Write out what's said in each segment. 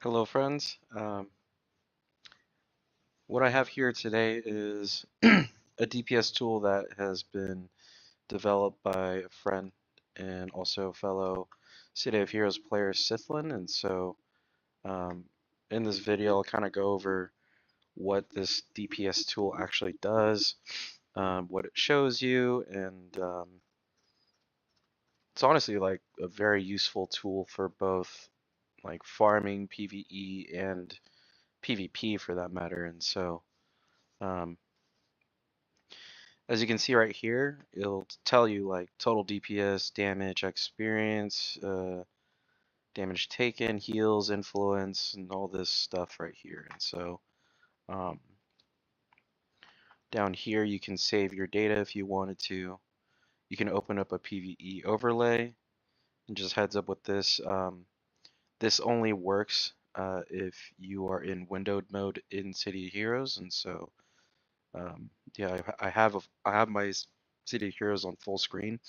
Hello, friends. What I have here today is a DPS tool that has been developed by a friend and also fellow City of Heroes player Sythlin. And so, um, in this video, I'll kind of go over what this DPS tool actually does, what it shows you, and it's honestly like a very useful tool for both like farming, PvE, and PvP for that matter. And so. Um, As you can see right here, it'll tell you like total DPS, damage, experience, damage taken, heals, influence, and all this stuff right here. And so um, down here you can save your data if you wanted to. You can open up a PvE overlay. And just heads up with this, this only works if you are in windowed mode in City of Heroes. And so yeah, I have my City of Heroes on full screen,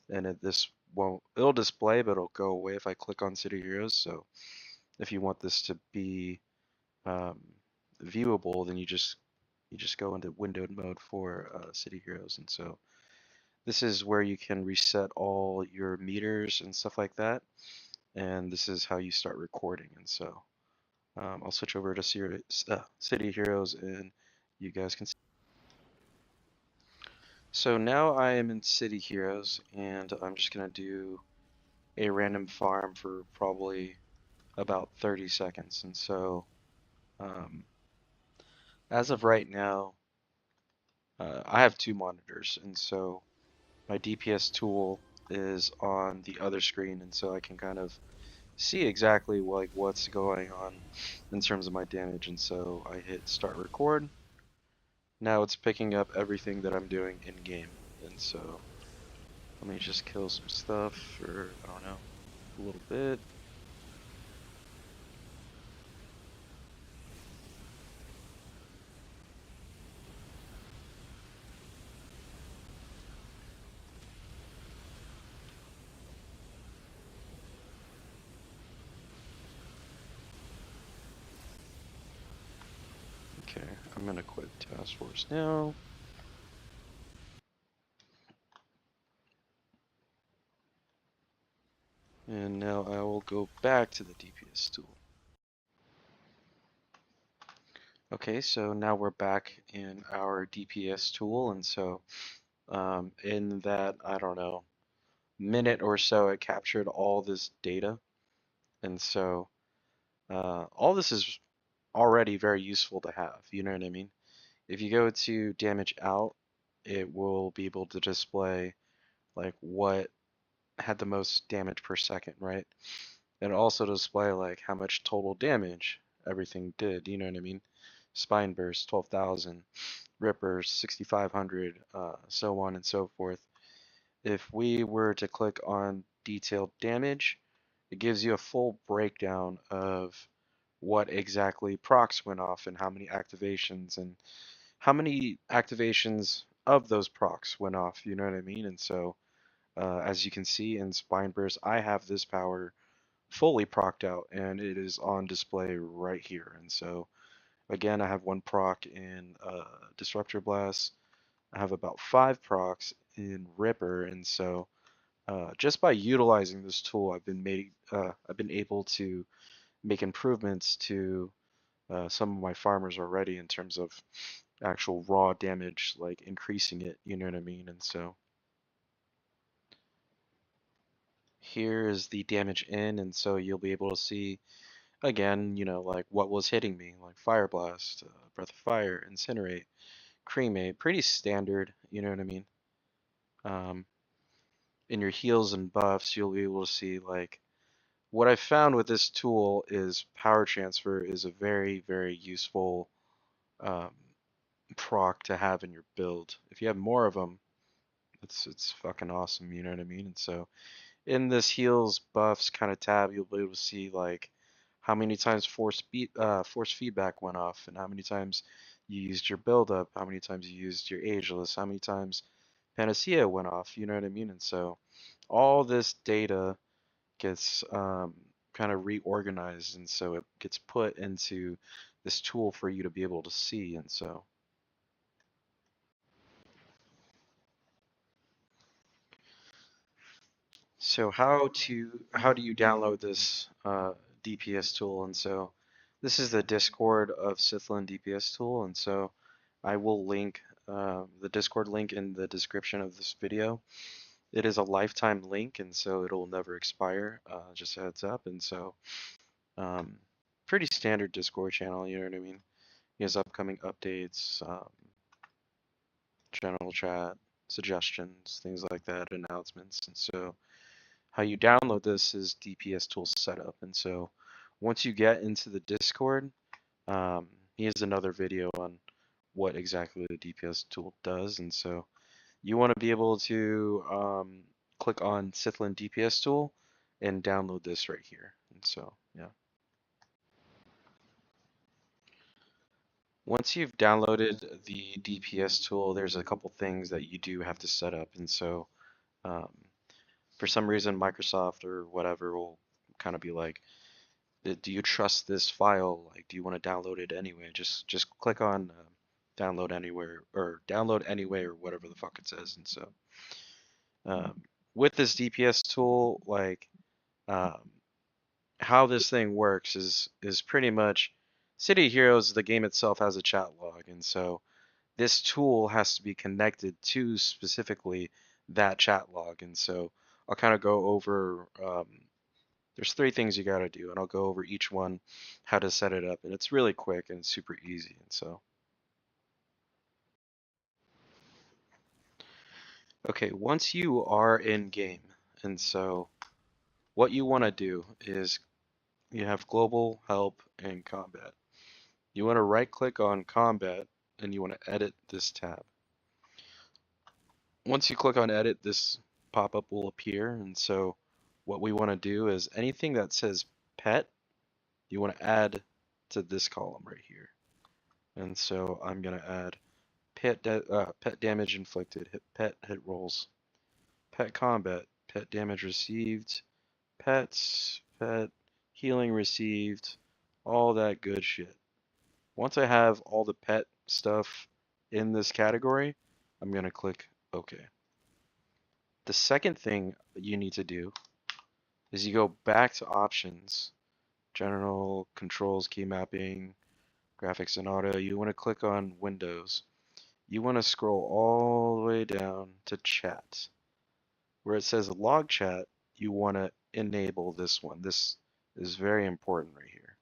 and this won't, it'll display, but it'll go away if I click on City Heroes. So if you want this to be um, viewable, then you just go into windowed mode for City Heroes. And so this is where you can reset all your meters and stuff like that. And this is how you start recording. And so I'll switch over to City Heroes, and you guys can see. So now I am in City Heroes, and I'm just gonna do a random farm for probably about 30 seconds. And so, um, as of right now, I have two monitors, and so my DPS tool is on the other screen, and so I can kind of see exactly like what's going on in terms of my damage. And so I hit start record. Now it's picking up everything that I'm doing in game, and so let me just kill some stuff for, I don't know, a little bit. Okay, I'm gonna quit task force now. And now I will go back to the DPS tool. Okay, so now we're back in our DPS tool, and so in that, I don't know, minute or so, it captured all this data. And so all this is already very useful to have, you know what I mean? If you go to damage out, it will be able to display like what had the most damage per second, right? And also display like how much total damage everything did, you know what I mean? Spine burst 12,000, Ripper 6,500, so on and so forth. If we were to click on detailed damage, it gives you a full breakdown of what exactly procs went off and how many activations and how many activations of those procs went off, you know what I mean? And so as you can see in Spine Burst, I have this power fully procced out, and it is on display right here. And so again, I have one proc in Disruptor Blast. I have about 5 procs in Ripper, and so just by utilizing this tool, I've been able to make improvements to some of my farmers already in terms of actual raw damage, like increasing it. You know what I mean? And so here is the damage in, and so you'll be able to see again, you know, like what was hitting me, like Fire Blast, Breath of Fire, Incinerate, Cremate, pretty standard, you know what I mean? Um, in your heals and buffs, you'll be able to see like what I found with this tool is power transfer is a very, very useful um, proc to have in your build. If you have more of them, it's fucking awesome, you know what I mean? And so in this heals buffs kind of tab, you'll be able to see like how many times force feedback went off, and how many times you used your build up, how many times you used your ageless, how many times Panacea went off, you know what I mean? And so all this data gets kind kind of reorganized, and so it gets put into this tool for you to be able to see. And so how do you download this DPS tool? And so this is the Discord of Sythlin DPS tool, and so I will link the Discord link in the description of this video. It is a lifetime link, and so it'll never expire. Just a heads up. And so um, pretty standard Discord channel, you know what I mean? He has upcoming updates, general chat, suggestions, things like that, announcements. And so how you download this is DPS Tool setup. And so once you get into the Discord, he has another video on what exactly the DPS tool does. And so you want to be able to click on Sythlin DPS tool and download this right here. And so, yeah. Once you've downloaded the DPS tool, there's a couple things that you do have to set up. And so, um, for some reason, Microsoft or whatever will kind of be like, do you trust this file? Like, do you want to download it anyway? Just click on download anywhere or download anyway or whatever the fuck it says. And so, with this DPS tool, like, um, how this thing works is pretty much City of Heroes, the game itself has a chat log, and so this tool has to be connected to specifically that chat log. And so I'll kind of go over there's three things you got to do, and I'll go over each one, how to set it up, and it's really quick and it's super easy. And so okay, once you are in game, and so what you want to do is you have global, help, and combat. You want to right click on combat and you want to edit this tab. Once you click on edit, this pop-up will appear. And so what we want to do is anything that says pet, you want to add to this column right here. And so I'm going to add pet damage inflicted, pet hit rolls, pet combat, pet damage received, pets, pet healing received, all that good shit. Once I have all the pet stuff in this category, I'm going to click OK. The second thing you need to do is you go back to options, general, controls, key mapping, graphics and auto. You want to click on Windows. You want to scroll all the way down to chat. Where it says log chat, you want to enable this one. This is very important right here.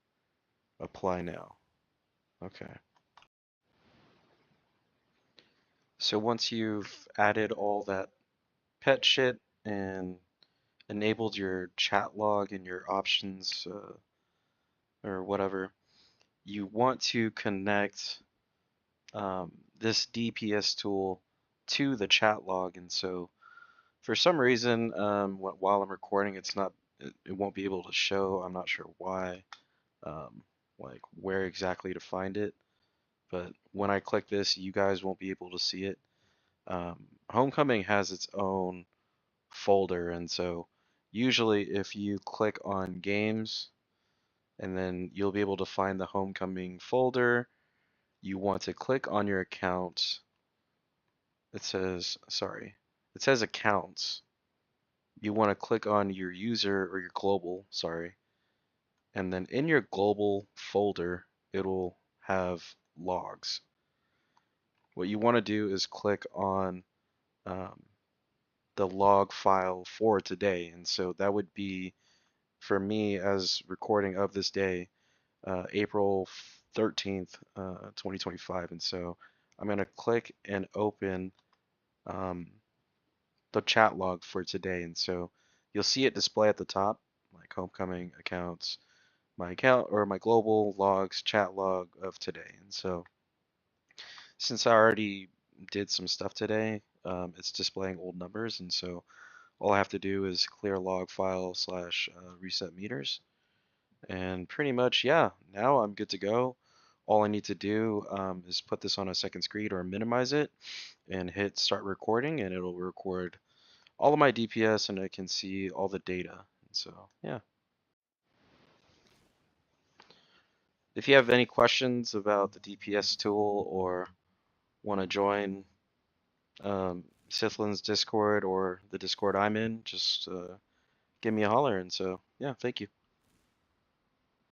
Apply now. Okay. So once you've added all that pet shit and enabled your chat log and your options or whatever, you want to connect this DPS tool to the chat log. And so for some reason, while I'm recording, it won't be able to show. I'm not sure why, like where exactly to find it. But when I click this, you guys won't be able to see it. Homecoming has its own folder, and so usually if you click on games, and then you'll be able to find the Homecoming folder. You want to click on your account. It says accounts. You want to click on your user or your global, and then in your global folder, it'll have logs. What you want to do is click on the log file for today. And so that would be, for me as recording of this day, April 13th, 2025. And so I'm going to click and open the chat log for today. And so you'll see it display at the top, like homecoming accounts, my account or my global logs, chat log of today. And so since I already did some stuff today, it's displaying old numbers. And so all I have to do is clear log file / reset meters. And pretty much, yeah, now I'm good to go. All I need to do is put this on a second screen or minimize it and hit start recording, and it'll record all of my DPS and I can see all the data. And so, yeah. if you have any questions about the DPS tool or want to join Sythlin's Discord or the Discord I'm in, just give me a holler. And so, yeah, thank you.